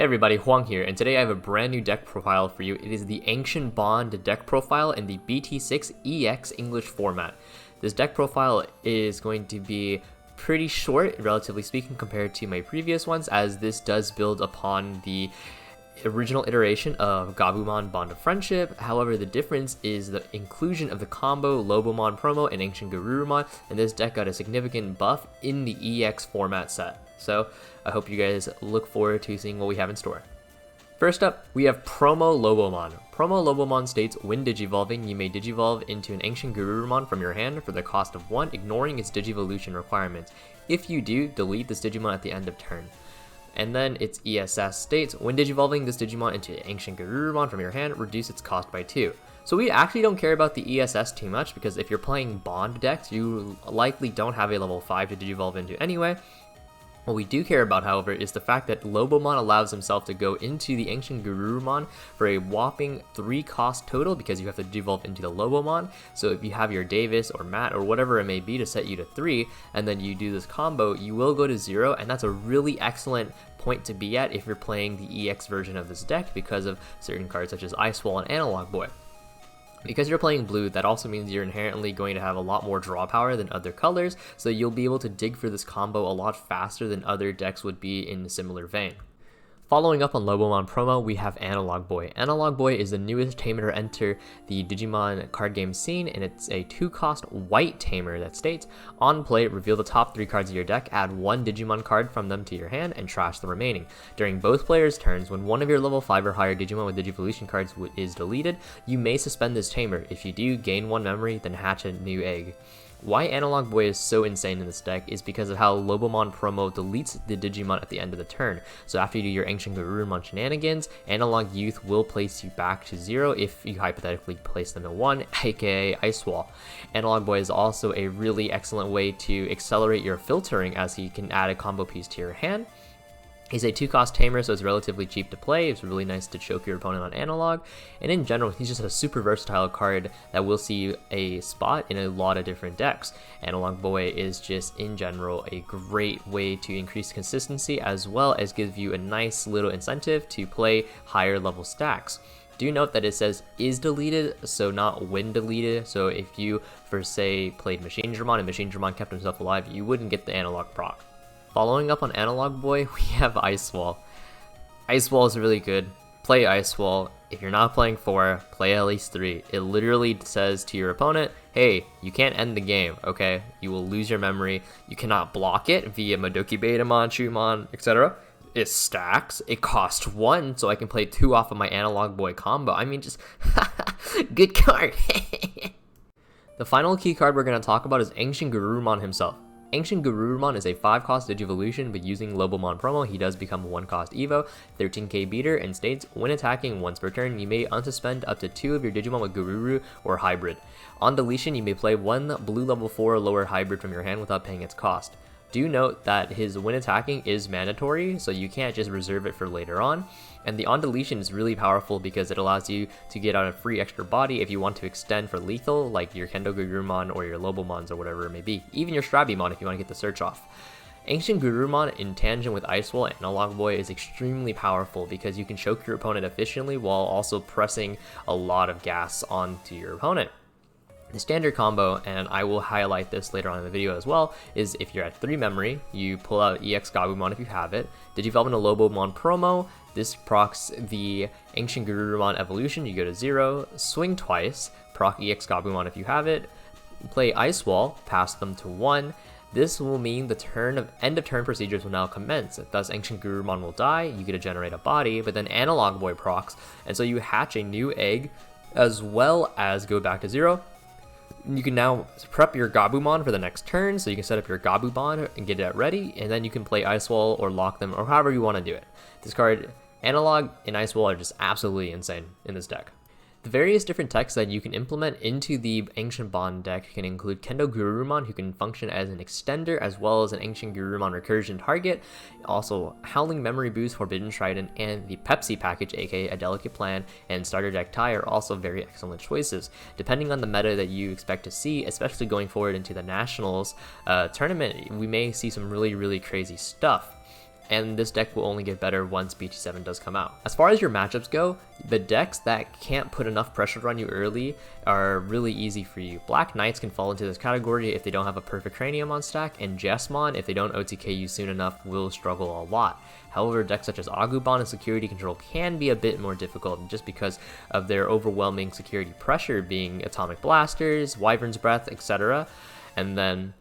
everybody, Hoang here, and today I have a brand new deck profile for you. It is the Ancient Bond deck profile in the BT6+EX English format. This deck profile is going to be pretty short, relatively speaking, compared to my previous ones, as this does build upon the original iteration of Gabumon Bond of Friendship. However, the difference is the inclusion of the combo Lobomon promo and Ancient Gabumon, and this deck got a significant buff in the EX format set. So I hope you guys look forward to seeing what we have in store. First up, we have Promolobomon. Promolobomon states, when digivolving, you may digivolve into an Ancient Gabumon from your hand for the cost of 1, ignoring its digivolution requirements. If you do, delete this Digimon at the end of turn. And then its ESS states, when digivolving this Digimon into Ancient Gabumon from your hand, reduce its cost by 2. So we actually don't care about the ESS too much, because if you're playing Bond decks, you likely don't have a level 5 to digivolve into anyway. What we do care about, however, is the fact that Lobomon allows himself to go into the Ancient Gabumon for a whopping 3 cost total, because you have to devolve into the Lobomon. So if you have your Davis or Matt or whatever it may be to set you to 3, and then you do this combo, you will go to 0, and that's a really excellent point to be at if you're playing the EX version of this deck because of certain cards such as Ice Wall and Analog Boy. Because you're playing blue, that also means you're inherently going to have a lot more draw power than other colors, so you'll be able to dig for this combo a lot faster than other decks would be in a similar vein. Following up on Lobomon promo, we have Analog Boy. Analog Boy is the newest tamer to enter the Digimon card game scene, and it's a 2-cost white tamer that states, on play, reveal the top 3 cards of your deck, add 1 Digimon card from them to your hand, and trash the remaining. During both players' turns, when one of your level 5 or higher Digimon with Digivolution cards is deleted, you may suspend this tamer. If you do, gain 1 memory, then hatch a new egg. Why Analog Boy is so insane in this deck is because of how Lobomon promo deletes the Digimon at the end of the turn. So after you do your Ancient Gabumon shenanigans, Analog Youth will place you back to 0 if you hypothetically place them at 1, aka Ice Wall. Analog Boy is also a really excellent way to accelerate your filtering, as he can add a combo piece to your hand. He's a 2-cost tamer, so it's relatively cheap to play. It's really nice to choke your opponent on Analog, and in general, he's just a super versatile card that will see a spot in a lot of different decks. Analog Boy is just, in general, a great way to increase consistency, as well as give you a nice little incentive to play higher level stacks. Do note that it says is deleted, so not when deleted. So if you, for say, played Machine Dramon and Machine Dramon kept himself alive, you wouldn't get the Analog proc. Following up on Analog Boy, we have Ice Wall. Ice Wall is really good. Play Ice Wall. If you're not playing 4, play at least 3. It literally says to your opponent, hey, you can't end the game, okay? You will lose your memory. You cannot block it via Madoki Betamon, Shumon, etc. It stacks. It costs 1, so I can play 2 off of my Analog Boy combo. I mean, just good card. The final key card we're going to talk about is Ancient Gabumon himself. Ancient Gabumon is a 5-cost Digivolution, but using Lobomon promo, he does become a 1-cost Evo, 13k beater, and states, when attacking once per turn, you may unsuspend up to 2 of your Digimon with Gururu or Hybrid. On deletion, you may play 1 blue level 4 or lower Hybrid from your hand without paying its cost. Do note that his when attacking is mandatory, so you can't just reserve it for later on. And the on deletion is really powerful because it allows you to get out a free extra body if you want to extend for lethal, like your Kendo Gagurumon or your Lobomons or whatever it may be. Even your Strabimon if you want to get the search off. Ancient Gabumon in tangent with Ice Wall and Analog Boy is extremely powerful because you can choke your opponent efficiently while also pressing a lot of gas onto your opponent. The standard combo, and I will highlight this later on in the video as well, is if you're at 3 memory, you pull out EX Gabumon if you have it. Digivolve into Lobomon promo. This procs the Ancient Gabumon evolution, you go to 0, swing twice, proc EX Gabumon if you have it, play Ice Wall, pass them to 1. This will mean the end of turn procedures will now commence. Thus, Ancient Gabumon will die, you get to generate a body, but then Analog Boy procs, and so you hatch a new egg, as well as go back to 0. You can now prep your Gabumon for the next turn, so you can set up your Gabumon and get it ready, and then you can play Ice Wall or lock them, or however you want to do it. This card, Analog and Ice Wall, are just absolutely insane in this deck. The various different techs that you can implement into the Ancient Bond deck can include Kendo Gabumon, who can function as an extender as well as an Ancient Gabumon recursion target, also Howling Memory Boost, Forbidden Trident, and the Pepsi package, aka A Delicate Plan, and Starter Deck Tie are also very excellent choices. Depending on the meta that you expect to see, especially going forward into the Nationals tournament, we may see some really crazy stuff. and this deck will only get better once BT7 does come out. As far as your matchups go, the decks that can't put enough pressure on you early are really easy for you. Black Knights can fall into this category if they don't have a perfect Cranium on stack, and Jesmon, if they don't OTK you soon enough, will struggle a lot. However, decks such as Agumon and Security Control can be a bit more difficult just because of their overwhelming security pressure being Atomic Blasters, Wyvern's Breath, etc. And then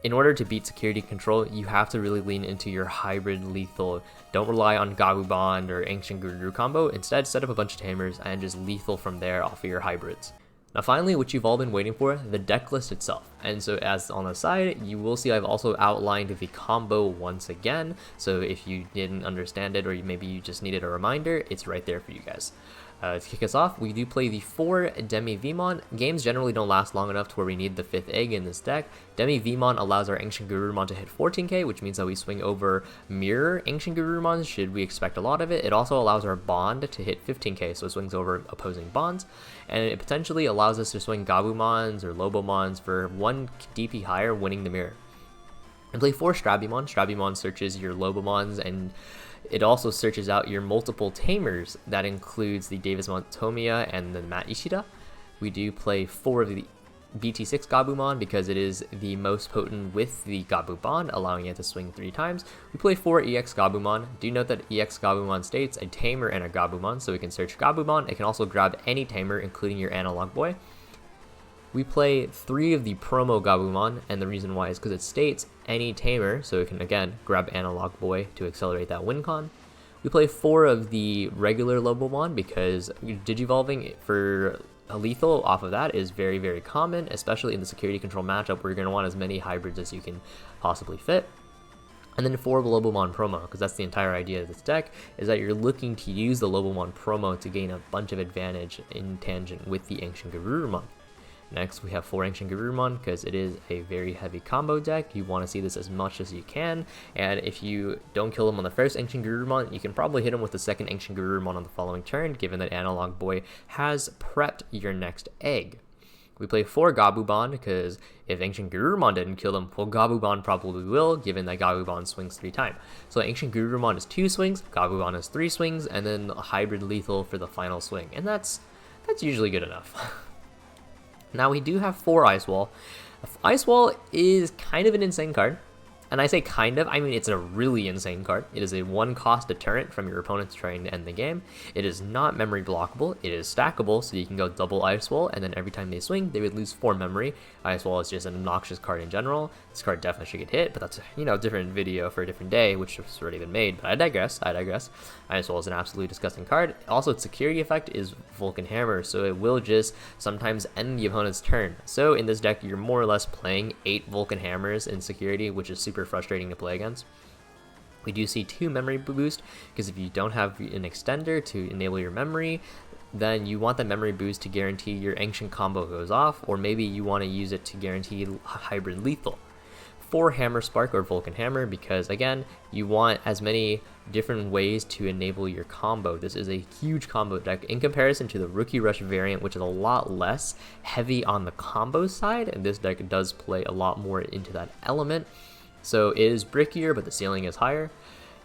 in order to beat Security Control, you have to really lean into your hybrid lethal. Don't rely on Gabumon or Ancient Guru combo. Instead, set up a bunch of tamers and just lethal from there off of your hybrids. Now finally, what you've all been waiting for, the deck list itself. And so as on the side, you will see I've also outlined the combo once again. So if you didn't understand it, or maybe you just needed a reminder, it's right there for you guys. To kick us off, we do play the 4 Demi-Vmon. Games generally don't last long enough to where we need the 5th egg in this deck. Demi-Vmon allows our Ancient Gurumon to hit 14k, which means that we swing over Mirror Ancient Gurumon should we expect a lot of it. It also allows our Bond to hit 15k, so it swings over opposing bonds. And it potentially allows us to swing Gabumons or Lobomons for 1 DP higher, winning the Mirror. And play 4 Strabimon. Strabimon searches your Lobomons, and it also searches out your multiple tamers. That includes the Davis Montomia and the Matt Ishida. We do play 4 of the BT6 Gabumon because it is the most potent with the Gabu Bond, allowing it to swing 3 times. We play 4 EX Gabumon. Do note that EX Gabumon states a tamer and a Gabumon, so we can search Gabumon. It can also grab any tamer, including your Analog Boy. We play 3 of the Promo Gabumon, and the reason why is because it states any tamer, so it can again grab Analog Boy to accelerate that win con. We play 4 of the regular Lobomon because Digivolving for a lethal off of that is very, very common, especially in the Security Control matchup where you're going to want as many hybrids as you can possibly fit. And then 4 Lobomon Promo, because that's the entire idea of this deck, is that you're looking to use the Lobomon Promo to gain a bunch of advantage in tangent with the Ancient Gurumon. Next, we have 4 Ancient Gurumon because it is a very heavy combo deck. You want to see this as much as you can, and if you don't kill him on the first Ancient Gurumon, you can probably hit him with the second Ancient Gurumon on the following turn, given that Analog Boy has prepped your next egg. We play 4 Gabumon because if Ancient Gurumon didn't kill him, well, Gabumon probably will, given that Gabumon swings 3 times. So Ancient Gurumon is 2 swings, Gabumon is 3 swings, and then a hybrid lethal for the final swing, and that's usually good enough. Now we do have 4 Ice Wall. Ice Wall is kind of an insane card. And I say kind of, I mean it's a really insane card. It is a 1-cost deterrent from your opponents trying to end the game. It is not memory blockable. It is stackable, so you can go double Ice Wall, and then every time they swing, they would lose 4 memory. Ice Wall is just an obnoxious card in general. This card definitely should get hit, but that's a different video for a different day, which has already been made. But I digress. Ice Wall is an absolutely disgusting card. Also, its security effect is Vulcan Hammer, so it will just sometimes end the opponent's turn. So in this deck, you're more or less playing 8 Vulcan Hammers in security, which is super frustrating to play against. We do see 2 memory boost, because if you don't have an extender to enable your memory, then you want the memory boost to guarantee your ancient combo goes off, or maybe you want to use it to guarantee hybrid lethal. 4 Hammer Spark or Vulcan Hammer, because again, you want as many different ways to enable your combo. This is a huge combo deck in comparison to the Rookie Rush variant, which is a lot less heavy on the combo side, and this deck does play a lot more into that element. So it is brickier, but the ceiling is higher.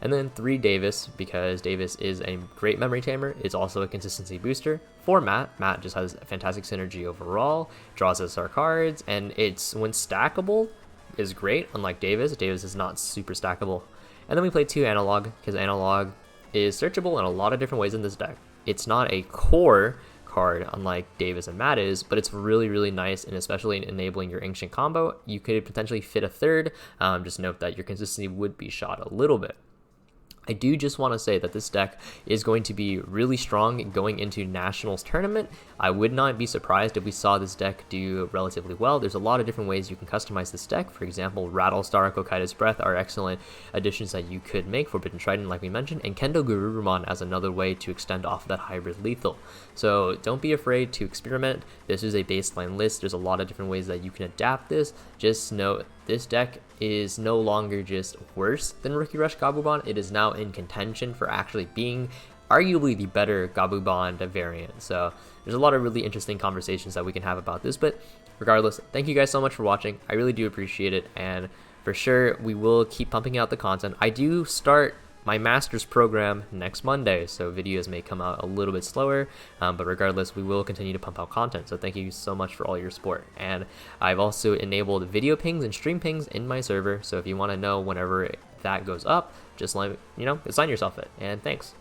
And then 3 Davis, because Davis is a great memory tamer. It's also a consistency booster. 4 Matt. Matt just has fantastic synergy overall, draws us our cards, and it's, when stackable, is great, unlike Davis. Davis is not super stackable. And then we play 2 Analog, because Analog is searchable in a lot of different ways in this deck. It's not a core card unlike Davis and Matt is, but it's really, really nice, and especially in enabling your ancient combo, you could potentially fit a 3rd. Just note that your consistency would be shot a little bit. I do just want to say that this deck is going to be really strong going into Nationals tournament. I would not be surprised if we saw this deck do relatively well. There's a lot of different ways you can customize this deck. For example, Rattlestar, Kokaida's Breath are excellent additions that you could make. Forbidden Trident, like we mentioned, and Kendo Gururumon as another way to extend off of that hybrid lethal. So don't be afraid to experiment. This is a baseline list. There's a lot of different ways that you can adapt this. Just note, this deck is no longer just worse than Rookie Rush Gabumon. It is now in contention for actually being arguably the better Gabumon variant. So there's a lot of really interesting conversations that we can have about this. But regardless, thank you guys so much for watching. I really do appreciate it. And for sure, we will keep pumping out the content. I do start my master's program next Monday, so videos may come out a little bit slower, but regardless, we will continue to pump out content. So thank you so much for all your support. And I've also enabled video pings and stream pings in my server, so if you want to know whenever that goes up, just let me, assign yourself it. And thanks.